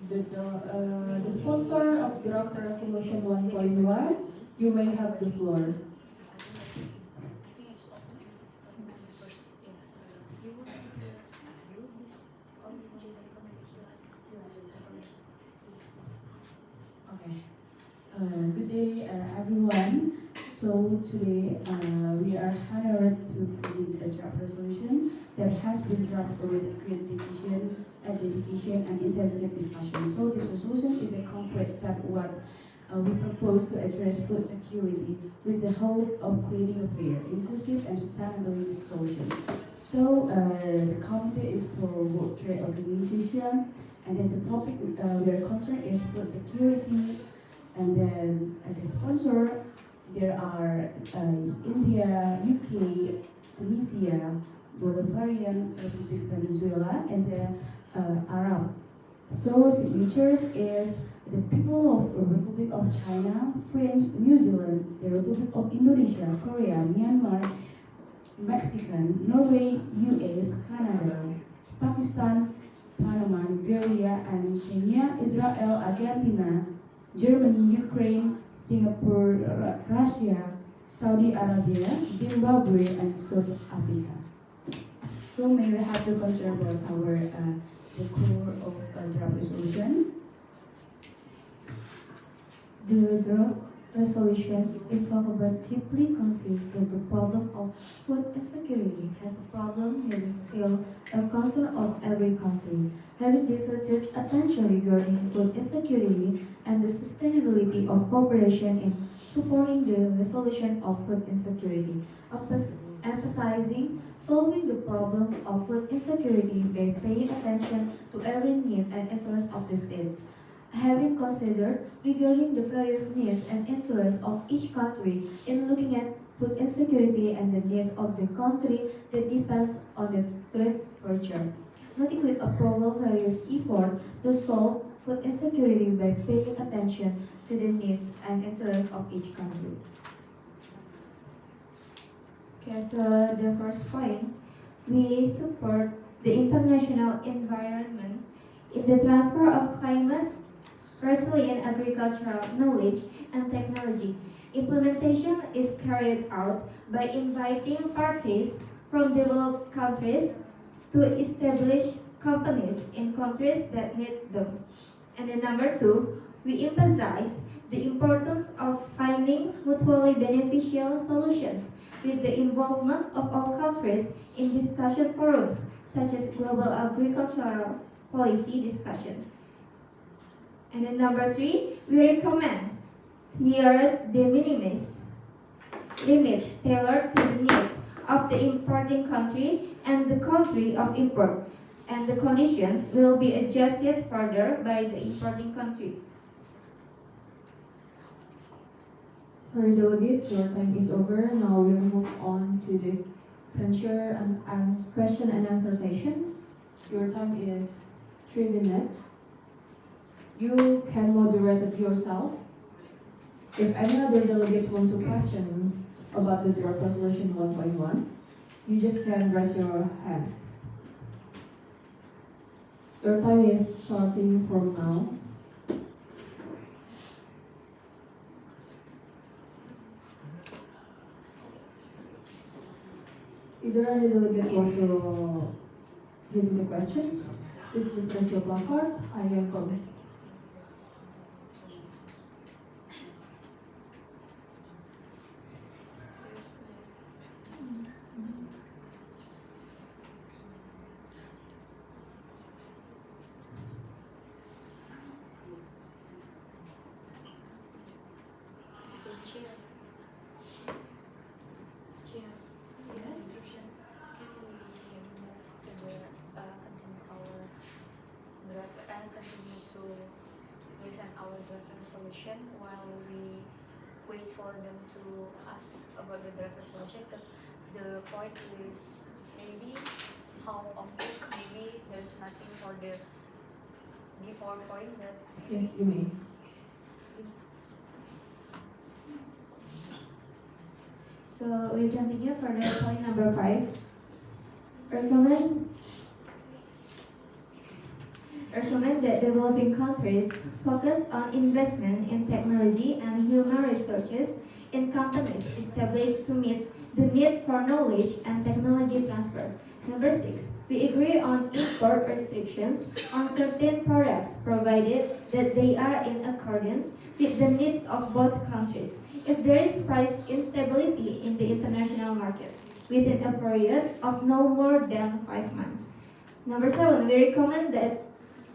the sponsor of draft resolution 1.1, you may have the floor. Okay. Good day, everyone. So today we are honored to present a draft resolution that has been drafted with great dedication, and intensive discussion. So this resolution is a concrete step what we propose to address food security with the hope of creating a fair, inclusive, and sustainable solution. So the committee is for World Trade Organization, and then the topic we are concerned is food security, and then the sponsor there are India, UK, Tunisia, Bolivarian, Republic Venezuela, and the Arab. So signatures is the people of the Republic of China, France, New Zealand, the Republic of Indonesia, Korea, Myanmar, Mexican, Norway, US, Canada, Pakistan, Panama, Nigeria, and Kenya, Israel, Argentina, Germany, Ukraine, Singapore, Russia, Saudi Arabia, Zimbabwe, and South Africa. So may we have to consider about our the core of draft resolution. The draft resolution is talk about deeply consists that the problem of food insecurity as a problem that is still a concern of every country, having devoted attention regarding food insecurity and the sustainability of cooperation in supporting the resolution of food insecurity, emphasizing solving the problem of food insecurity by paying attention to every need and interest of the states. Having considered regarding the various needs and interests of each country in looking at food insecurity and the needs of the country that depends on the trade future. Noting with approval various efforts to solve food insecurity by paying attention to the needs and interests of each country. Okay, so the first point, we support the international environment in the transfer of climate resilient agricultural knowledge and technology. Implementation is carried out by inviting parties from developed countries to establish companies in countries that need them. And then number two, we emphasize the importance of finding mutually beneficial solutions with the involvement of all countries in discussion forums such as global agricultural policy discussion. And then number three, we recommend here de minimis limits tailored to the needs of the importing country and the country of import, and the conditions will be adjusted further by the importing country. Sorry, delegates, your time is over. Now we'll move on to the question and answer sessions. Your time is 3 minutes. You can moderate it yourself. If any other delegates want to question about the draft resolution 1.1, you just can raise your hand. Your time is starting from now. Is there any delegate want to give me the questions? Please just raise your placards. I am coming. Continue to present our draft resolution while we wait for them to ask about the draft resolution, because the point is maybe half of it, maybe there's nothing for the before point that. Yes, you may. So we continue for the point number 5. recommend that developing countries focus on investment in technology and human resources in companies established to meet the need for knowledge and technology transfer. Number 6, we agree on import restrictions on certain products provided that they are in accordance with the needs of both countries. If there is price instability in the international market within a period of no more than 5 months. Number 7, we recommend that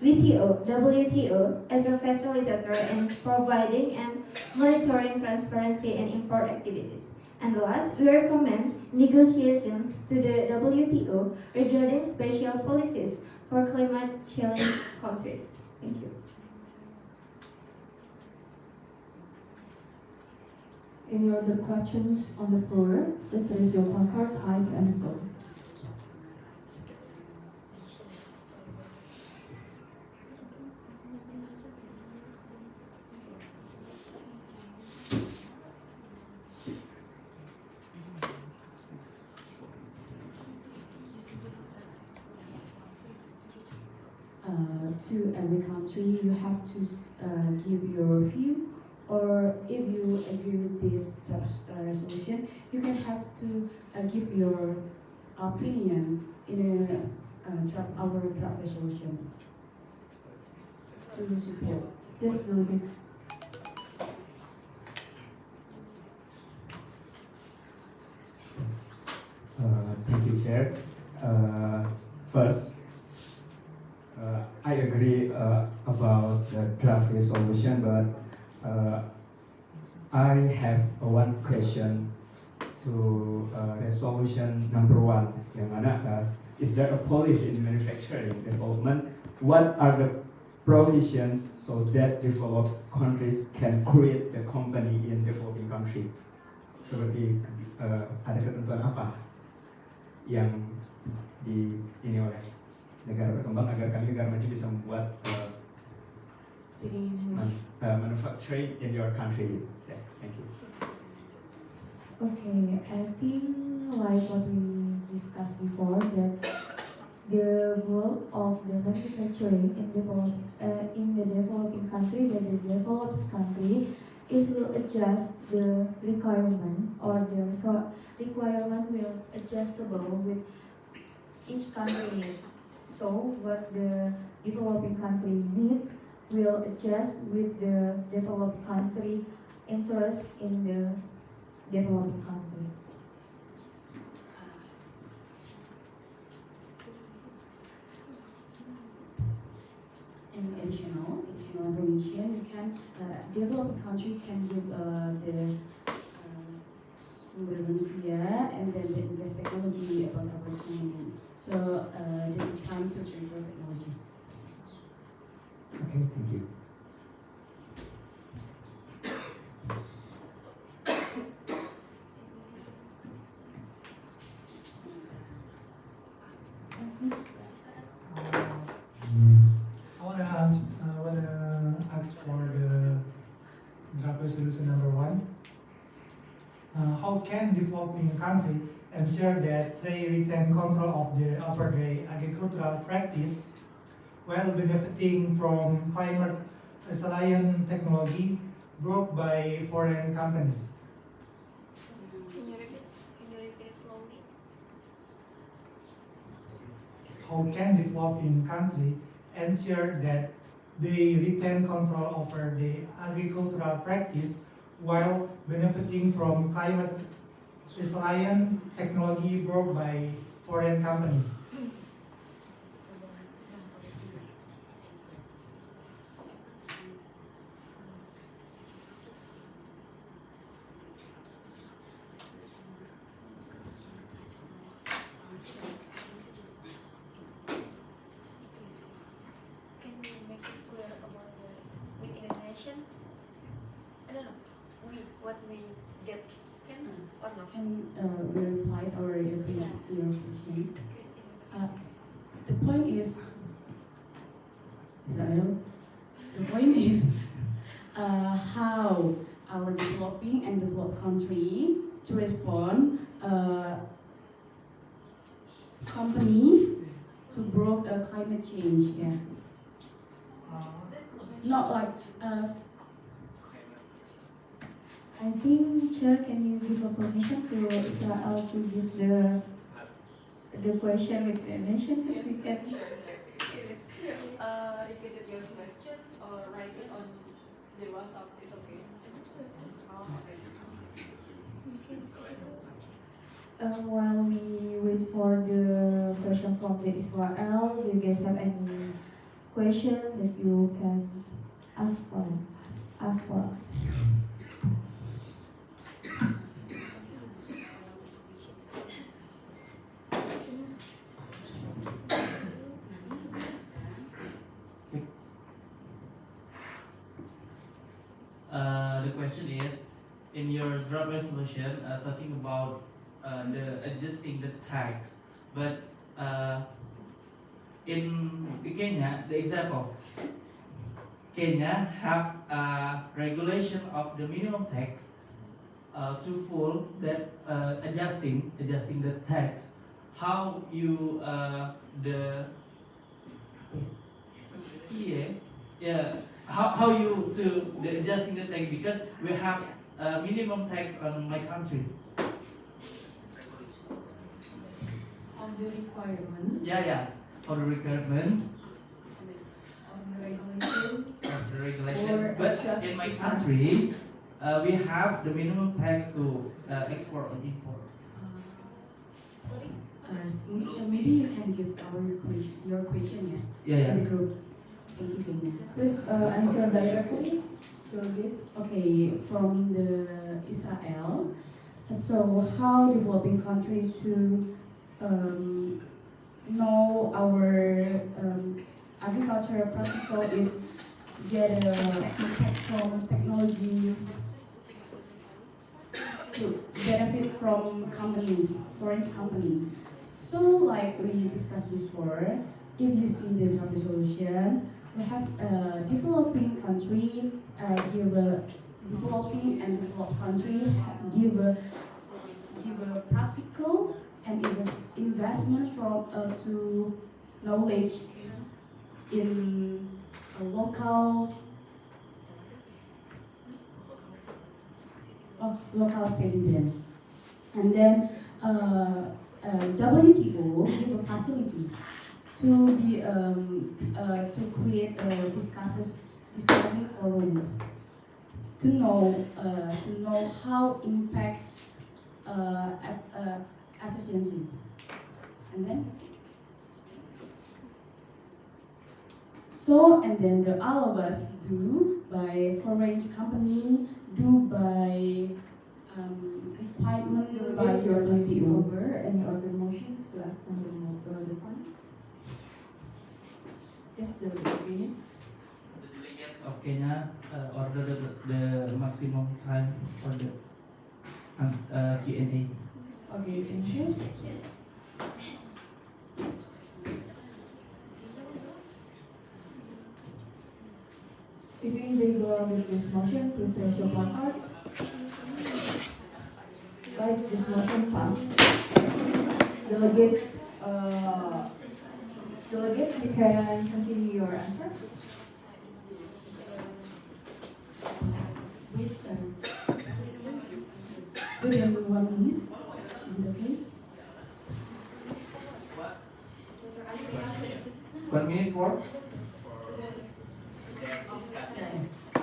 WTO, as a facilitator in providing and monitoring transparency in import activities. And last, we recommend negotiations to the WTO regarding special policies for climate challenged countries. Thank you. Any other questions on the floor? Please raise your placards high and low. To every country, you have to give your view, or if you agree with this draft resolution, you can have to give your opinion in our draft resolution to support. Yes, delegates. Thank you, Chair. First, I agree about the draft resolution, but I have one question to resolution number 1, yang mana is there a policy in manufacturing development? What are the provisions so that developed countries can create the company in developing country? Seperti ada ketentuan apa yang ini oleh negara berkembang agar negara maju bisa membuat Speaking in English. manufacturing in your country. Yeah, thank you. Okay, I think like what we discussed before, that the goal of the manufacturing in the developing country, that the developed country will adjust the requirement, or the requirement will adjustable with each country needs. So what the developing country needs will adjust with the developed country interest in the developing country. In additional information, you can developed country can give the sumber manusia and then the invest technology about our economy. So there is time to transfer technology. Okay, thank you. I wanna ask for the draft resolution number 1. How can developing country ensure that they retain control over the agricultural practice while benefiting from climate resilient technology brought by foreign companies? Can you repeat it slowly? How can developing country ensure that they retain control over the agricultural practice while benefiting from climate resilient technology brought by foreign companies? Can we make it clear about the within the nation? I don't know. What we get can or not? Can we reply or agree Yeah. your question? The point is, Israel, the point is how our developing and developed country to respond company to broke climate change. Yeah. Not like I think, Chair, can you give a permission to Israel to give the question with the nation? Because we can. Repeat your questions or write it on the WhatsApp. It's okay. While we wait for the question from the Israel, do you guys have any question that you can ask for us? The question is, in your draft resolution, talking about the adjusting the tax, but in Kenya, the example, Kenya have a regulation of the minimum tax to full that adjusting the tax. How you the yeah. How you to the adjusting the tax, because we have minimum tax on my country. On the requirements. Yeah. For the requirement On the regulation. of the regulation. Or But adjust in my the tax. country, we have the minimum tax to export and import. Sorry. maybe you can give your question Yeah. to the group. Thank you, Kenya. Please answer directly. Bill Gates. Okay, from the Israel. So how developing country to know our agriculture practical is get a impact from technology to benefit from foreign company. So like we discussed before, if you see the job resolution, we have a developing country give a developing and developed country give a practical and investment from to knowledge in a local citizen, and then WTO give a facility to be to create a discussing forum to know how impact efficiency, and then all of us do by foreign company, do by requirement by Delegates, your time is WTO. over. Any other motions to extend the fund? Yes, the opinion. The delegates of Kenya ordered the maximum time for the Q&A. Okay, thank you. If you in favor of this motion, please raise your placards. Right, this motion passed. Delegates, you can continue your answer. With only 1 minute, is it okay? 1 minute for?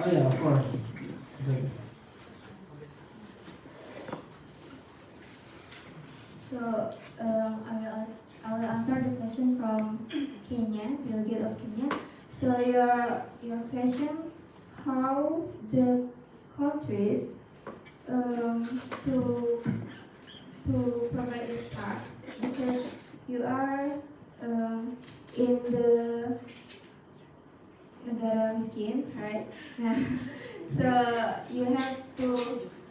Oh yeah, of course. Okay. So I will answer the question from Kenya, delegate of Kenya. So your question, how the countries to provide the tax, because you are in the negara miskin, right? So you have to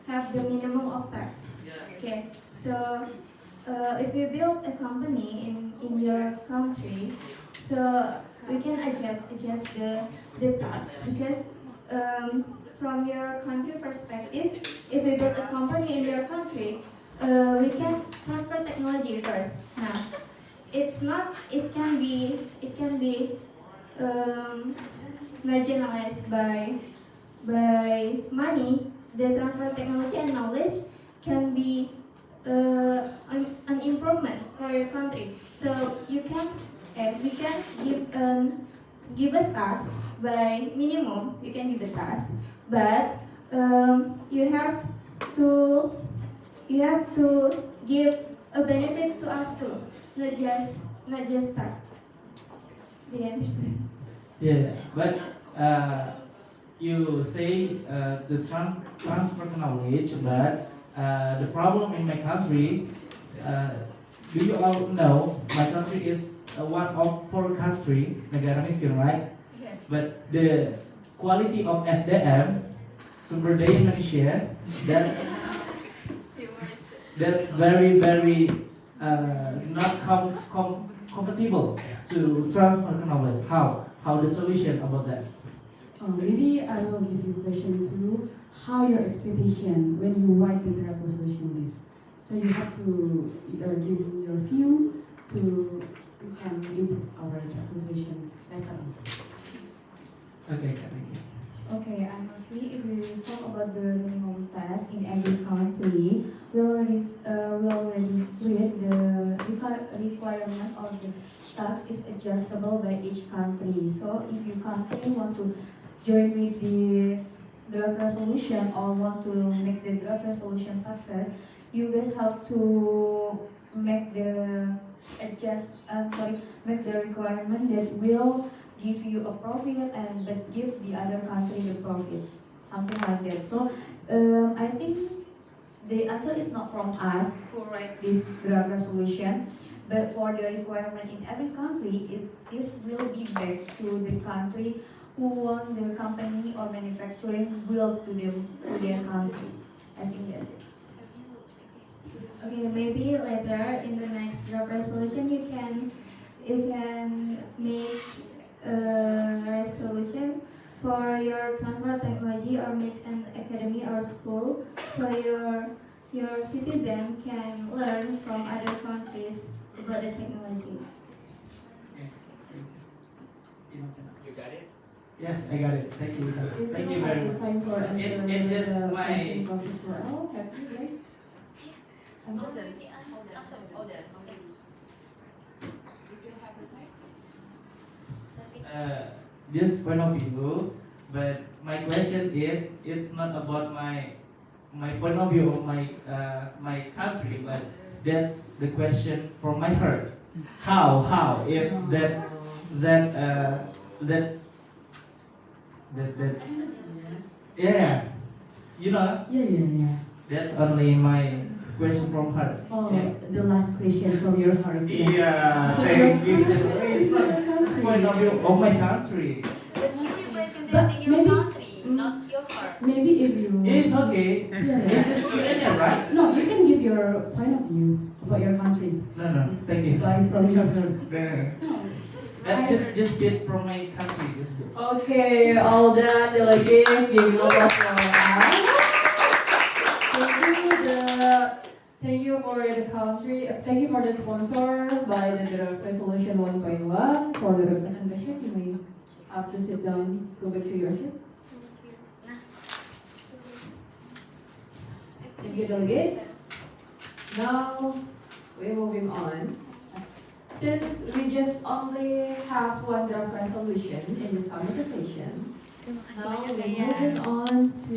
have the minimum of tax. Okay, so if you build a company in your country, so we can adjust the tax, because from your country perspective, if we build a company in your country, we can transfer technology first. Now, it can be marginalized by money, the transfer of technology and knowledge can be an improvement for your country. So we can give a task by minimum. You can give a task, but you have to give a benefit to us too, not just task. Do you understand? Yeah, but you say the transfer knowledge, but the problem in my country, do you all know my country is one of poor country, negara miskin, right? Yes. But the quality of SDM, sumber daya manusia, that's very not compatible to transfer knowledge. How the solution about that? Maybe I will give you a question too. How your expectation when you write the draft resolution is? So you have to give me your view to we can improve our draft resolution later on. Okay, thank you. Okay, honestly, if we talk about the minimum task in every country, we already read the requirement of the tax is adjustable by each country. So if your country want to join with this draft resolution or want to make the draft resolution success, you guys have to make the make the requirement that will give you a profit and but give the other country the profit, something like that. So I think the answer is not from us who write this draft resolution, but for the requirement in every country, this will be back to the country who want the company or manufacturing build to their country. I think that's it. Okay, maybe later in the next draft resolution you can make a resolution for your transfer technology or make an academy or school so your citizen can learn from other countries about the technology. You got it? Yes, I got it. Thank you. We Thank still you very have much. time for answer It just the my- question from Israel. Happy guys? Answer? Hold on. Okay. This point of view, but my question is, it's not about my point of view of my country, but that's the question from my heart. How if that yeah, you know, Yeah. that's only my question from her. Oh, Yeah. the last question from your heart. Yeah, So thank your you. country- It's not point of view of my country. Because you representing But your maybe- country, not your heart. Maybe if you It's okay. Yeah. It's just Syrian, right? No, you can give your point of view about your country. No, thank you. Like from your heart. Just bit from my country, just bit. Okay, all the delegates giving applause for us. Thank you for the country. Thank you for the sponsor by the draft resolution 1.1 for the representation. You may have to sit down. Go back to your seat. Thank you, delegates. Now we're moving on. Since we just only have one draft resolution in this committee session, Terima kasih now banyak we're Gaya. moving on to